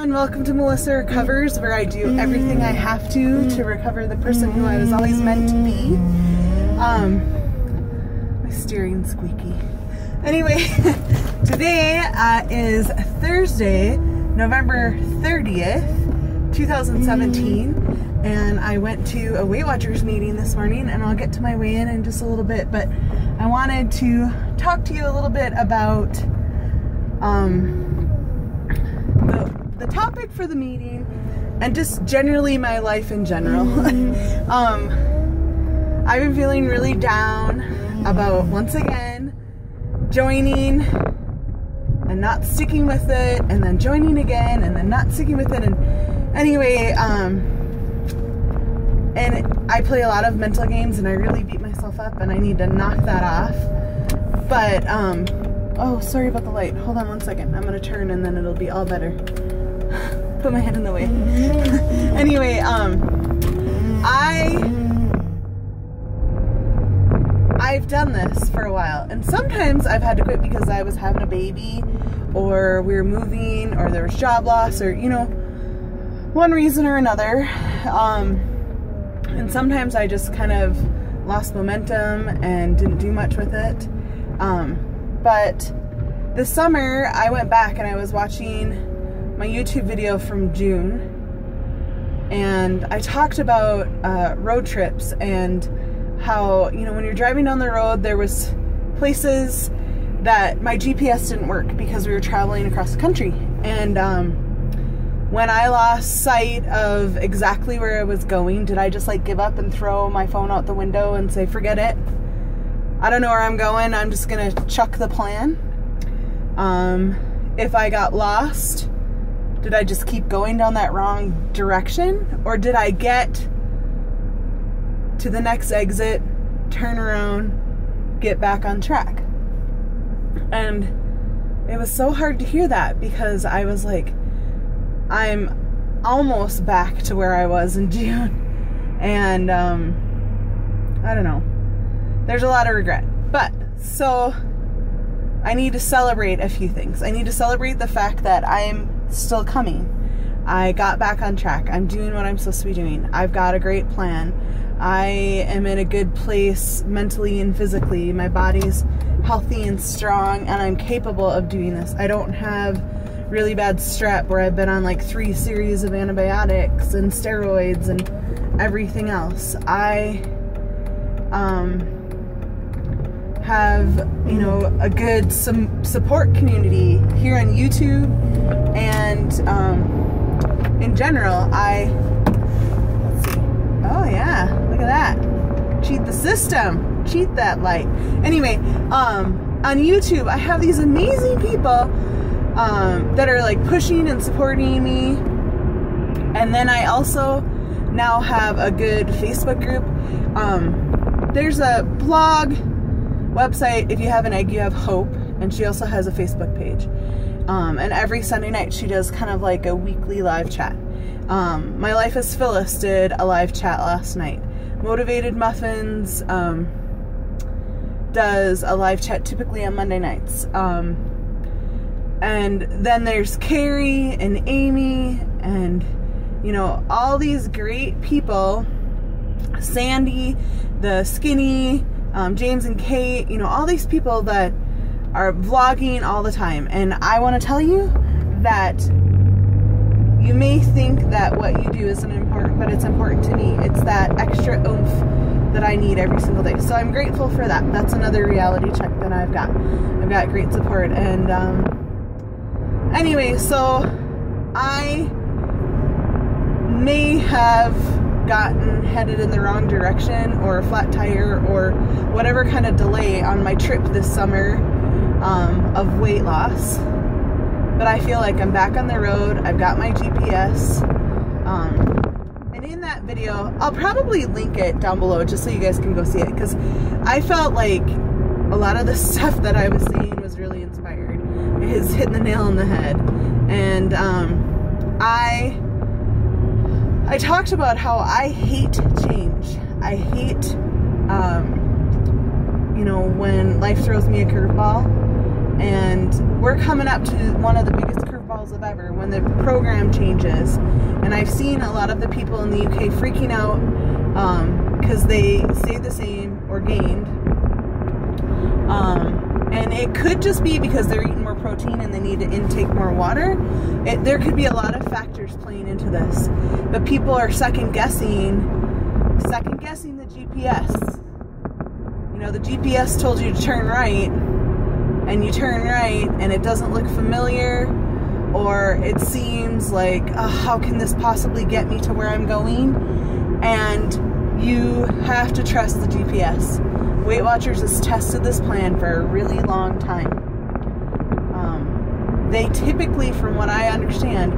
And welcome to Melissa Recovers, where I do everything I have to recover the person who I was always meant to be. My steering's squeaky. Anyway, today is Thursday, November 30th, 2017, and I went to a Weight Watchers meeting this morning, and I'll get to my weigh-in in just a little bit, but I wanted to talk to you a little bit about the topic for the meeting and just generally my life in general. I've been feeling really down about, once again, joining and not sticking with it, and then joining again and then not sticking with it. And anyway, and I play a lot of mental games and I really beat myself up, and I need to knock that off. But oh, sorry about the light. Hold on one second. I'm gonna turn and then it'll be all better. Put my head in the way. Anyway, I've done this for a while, and sometimes I've had to quit because I was having a baby, or we were moving, or there was job loss, or, you know, one reason or another. And sometimes I just kind of lost momentum and didn't do much with it. But this summer I went back and I was watching my YouTube video from June, and I talked about road trips and how, you know, when you're driving down the road, there was places that my GPS didn't work because we were traveling across the country. And when I lost sight of exactly where I was going, did I just like give up and throw my phone out the window and say, forget it, I don't know where I'm going, I'm just gonna chuck the plan? If I got lost, did I just keep going down that wrong direction? Or did I get to the next exit, turn around, get back on track? And it was so hard to hear that, because I was like, I'm almost back to where I was in June. And I don't know. There's a lot of regret. But, so I need to celebrate a few things. I need to celebrate the fact that I'm still coming. I got back on track. I'm doing what I'm supposed to be doing. I've got a great plan. I am in a good place mentally and physically. My body's healthy and strong, and I'm capable of doing this. I don't have really bad strep where I've been on like 3 series of antibiotics and steroids and everything else. I have, you know, a good support community here on YouTube, and in general, let's see, oh yeah, look at that, cheat the system, cheat that light. Anyway, on YouTube, I have these amazing people that are like pushing and supporting me, and then I also now have a good Facebook group. There's a blog, website, If You Have an Egg, You Have Hope, and she also has a Facebook page. And every Sunday night she does kind of like a weekly live chat. My Life as Phyllis did a live chat last night. Motivated Muffins does a live chat typically on Monday nights. And then there's Carrie and Amy and, you know, all these great people. Sandy, the Skinny, James and Kate, you know, all these people that are vlogging all the time. And I want to tell you that you may think that what you do isn't important, but it's important to me. It's that extra oomph that I need every single day. So I'm grateful for that. That's another reality check that I've got. I've got great support. And anyway, so I may have gotten headed in the wrong direction, or a flat tire, or whatever kind of delay on my trip this summer of weight loss, but I feel like I'm back on the road. I've got my GPS, and in that video, I'll probably link it down below just so you guys can go see it, because I felt like a lot of the stuff that I was saying was really inspired. It's hitting the nail on the head. And I talked about how I hate change. I hate, you know, when life throws me a curveball, and we're coming up to one of the biggest curveballs trials of ever when the program changes. And I've seen a lot of the people in the UK freaking out because they stayed the same or gained. And it could just be because they're eating more protein and they need to intake more water. There could be a lot of factors playing into this. But people are second guessing the GPS. You know, the GPS told you to turn right, and you turn right and it doesn't look familiar, or it seems like, oh, how can this possibly get me to where I'm going? And you have to trust the GPS. Weight Watchers has tested this plan for a really long time. They typically, from what I understand,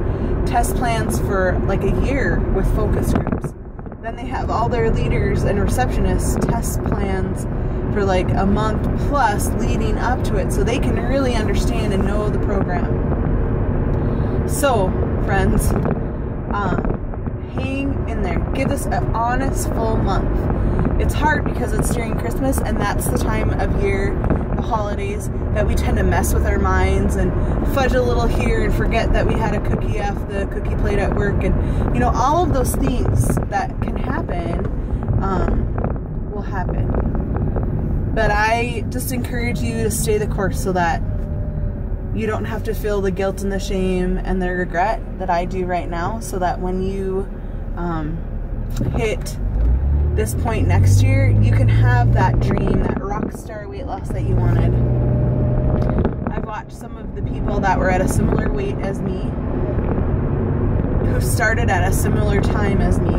test plans for like a year with focus groups. Then they have all their leaders and receptionists test plans for like a month plus leading up to it, so they can really understand and know the program. So, friends, hang in there. Give this an honest full month. It's hard because it's during Christmas, and that's the time of year, the holidays, that we tend to mess with our minds and fudge a little here and forget that we had a cookie off the cookie plate at work, and you know, all of those things that can happen will happen. But I just encourage you to stay the course so that you don't have to feel the guilt and the shame and the regret that I do right now, so that when you hit this point next year, you can have that dream, that rock star weight loss that you wanted. I've watched some of the people that were at a similar weight as me, who started at a similar time as me,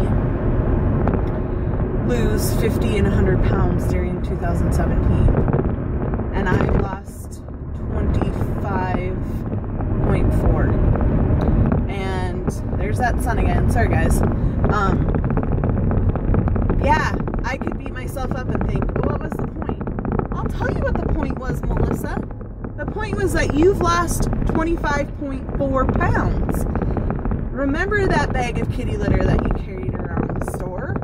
lose 50 and 100 pounds during 2017. And I've lost 25.4. And there's that sun again. Sorry, guys. Yeah, I could beat myself up and think, well, what was the point? I'll tell you what the point was, Melissa. The point was that you've lost 25.4 pounds. Remember that bag of kitty litter that you carried around the store?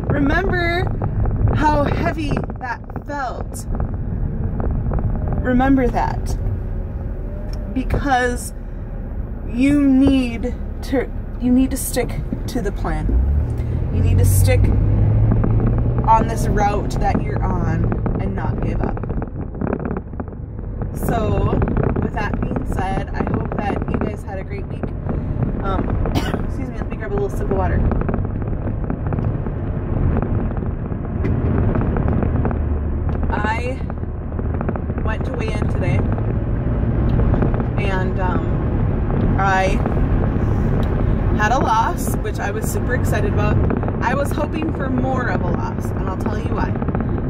Remember how heavy that felt. Remember that. Because you need to stick to the plan. You need to stick on this route that you're on and not give up. So, with that being said, I hope that you guys had a great week. Excuse me, let me grab a little sip of water. I went to weigh in today, and I had a loss, which I was super excited about. I was hoping for more of a loss, and I'll tell you why.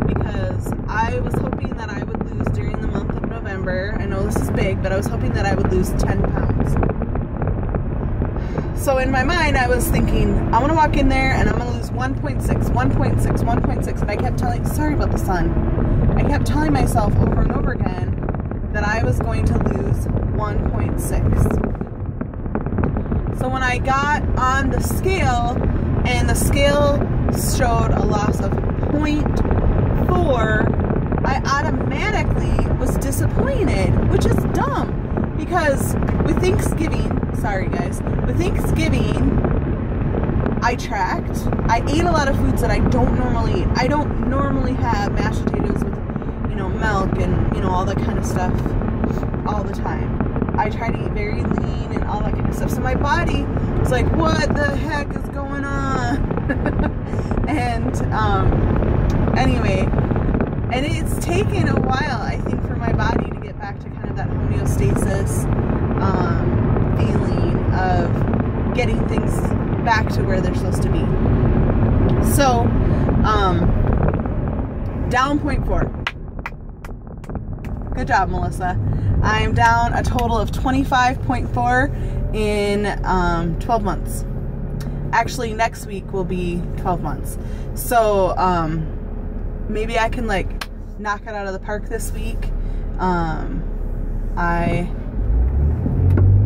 Because I was hoping that I would lose during the month of November. I know this is big, but I was hoping that I would lose 10 pounds. So in my mind, I was thinking, I'm going to walk in there and I'm going to lose 1.6, 1.6, 1.6. And I kept telling, sorry about the sun. I kept telling myself over and over again that I was going to lose 1.6. So when I got on the scale, and the scale showed a loss of 0.4, I automatically was disappointed, which is dumb, because with Thanksgiving, sorry guys, with Thanksgiving, I tracked. I ate a lot of foods that I don't normally eat. I don't normally have mashed potatoes with, you know, milk and, you know, all that kind of stuff all the time. I try to eat very lean and all that kind of stuff. So my body was like, what the heck is going on? And anyway, and it's taken a while, I think, for my body to get back to kind of that homeostasis feeling of getting things back to where they're supposed to be. So, down 0.4. Good job, Melissa. I'm down a total of 25.4 in 12 months. Actually, next week will be 12 months. So, maybe I can like knock it out of the park this week.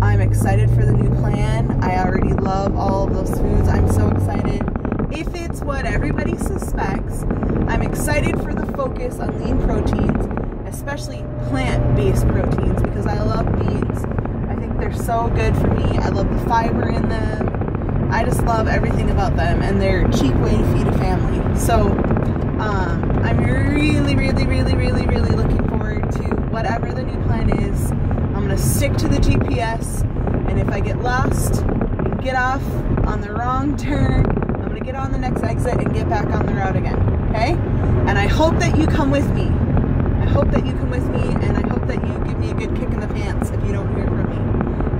I'm excited for the new plan. I already love all of those foods. I'm so excited. If it's what everybody suspects, I'm excited for the focus on lean proteins, especially plant-based proteins, because I love beans, They're so good for me. I love the fiber in them. I just love everything about them, and they're a cheap way to feed a family. So I'm really, really, really, really, really looking forward to whatever the new plan is. I'm gonna stick to the GPS, and if I get lost and get off on the wrong turn, I'm gonna get on the next exit and get back on the road again, okay? And I hope that you come with me. I hope that you come with me, and I hope that you give me a good kick in the pants if you don't hear from me.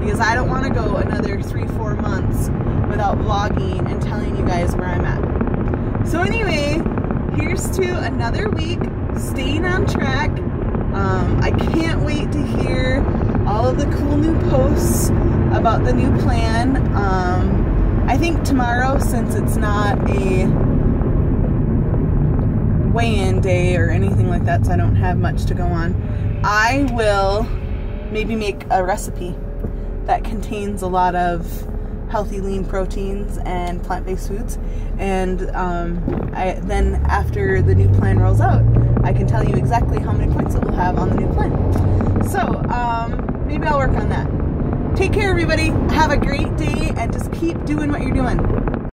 Because I don't want to go another 3-4 months without vlogging and telling you guys where I'm at. So anyway, here's to another week, staying on track. I can't wait to hear all of the cool new posts about the new plan. I think tomorrow, since it's not a weigh-in day or anything like that, so I don't have much to go on, I will maybe make a recipe that contains a lot of healthy lean proteins and plant-based foods, and then after the new plan rolls out, I can tell you exactly how many points it will have on the new plan. So maybe I'll work on that. Take care, everybody. Have a great day, and just keep doing what you're doing.